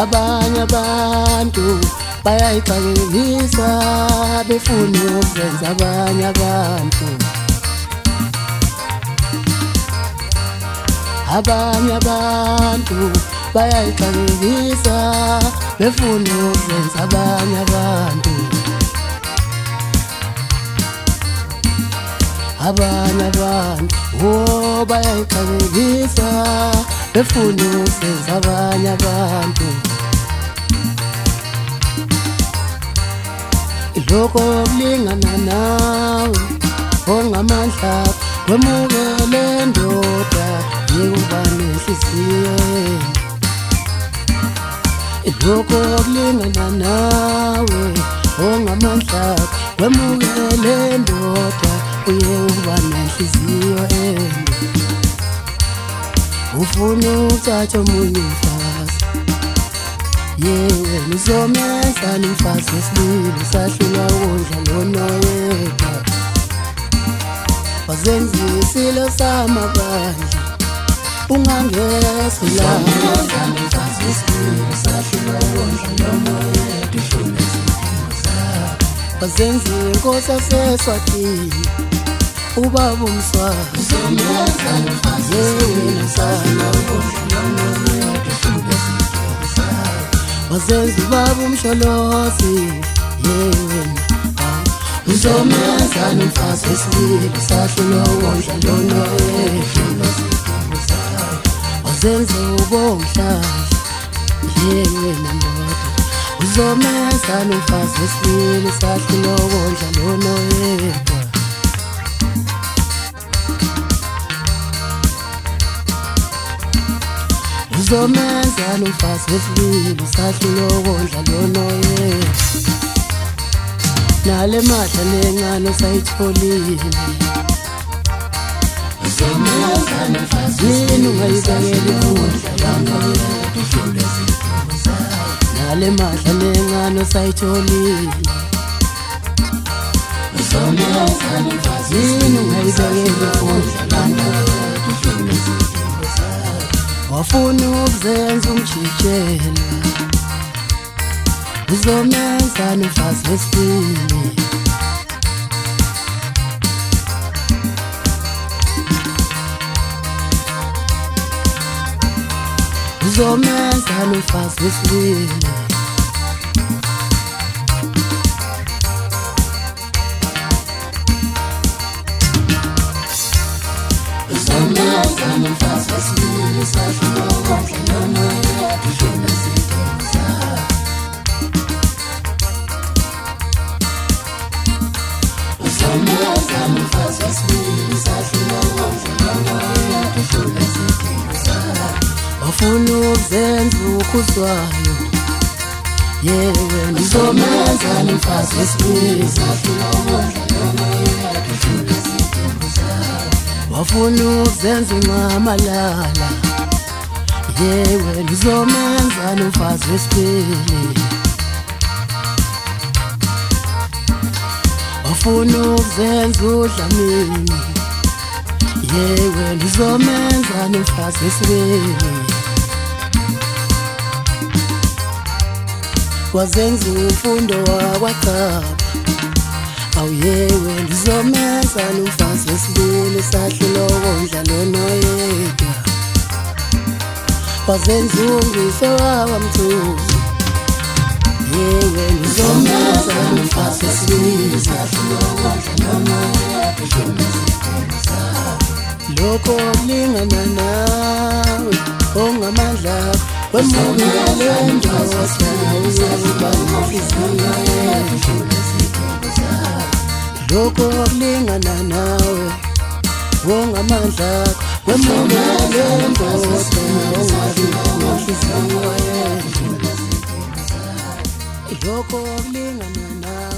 Abanye abantu bayayicakekisa befuna ukuzenza abanye abantu. Abanye abantu bayayicakekisa befuna ukuzenza abanye abantu. Abanye abantu bayayicakekisa befuna ukuzenza abanye abantu. Lokho kulingana nawe ongamandla wemukele ndoda yekuba nenhliziyo. Lokho kulingana nawe ongamandla wemukele ndoda uyekuba nenhliziyo. Ufuna ukuthatha omunye umfazi, wena uzomenza nomfazi wesibili, usahlulwa ukudla lona yedwa. Wazenzisile samabandla ungangesela nomfazi wesibili, usahlulwa ukudla lona yedwa. Wazenza inkosi yaseSwatini ubaba umswazi, uzomenza nomfazi wesibili, usahlulwa ukudla lona yedwa. Wazenza ubaba umsholozi, wena uzomenza nomfazi wesibili, usahlulwa ukudla lona yedwa. Wazenza ubomhlazi, wena ndoda uzomenza nomfazi wesibili, usahlulwa ukudla lona yedwa. Uzomenza nomfazi wesibili, usahlulwa ukudla lona yedwa. Nale madla lencane osayitholile, uzomenza nomfazi wesibili, ungayibekeli ukudla lona yedwa. Nale madla lencane osayitholile, uzomenza nomfazi wesibili, ungayibekeli ukudla lona yedwa. Wafuna ukuzenza umjikela, uzomenza nomfazi wesibili. Uzomenza nomfazi wesibili. Uzomenza nomfazi wesibili, usahlulwa ukudla lona yedwa. Uzomenza nomfazi wesibili, usahlulwa ukudla lona yedwa. Wafuna ukuzenza ukhuzwayo, wena uzomenza nomfazi wesibili, usahlulwa ukudla lona yedwa. Wafuna ukuzenza ungamalala, wena uzomenza nomfazi wesibili. Wafuna ukuzenza udlamini, wena uzomenza nomfazi wesibili. Wazenza umfundo wakwaCaba, wena uzomenza nomfazi wesibili, usahlulwa ukudla lona yedwa. Wazenza ungise wawamthuzi, wena uzomenza nomfazi wesibili, usahlulwa ukudla lona yedwa. Lokho kulingana nawe ongamandla wemukele ndoda uyekuba nenhliziyo. Lokho kulingana nawe ongamandla wemukele ndoda ungabi nenhliziyo. Lokho kulingana nawe.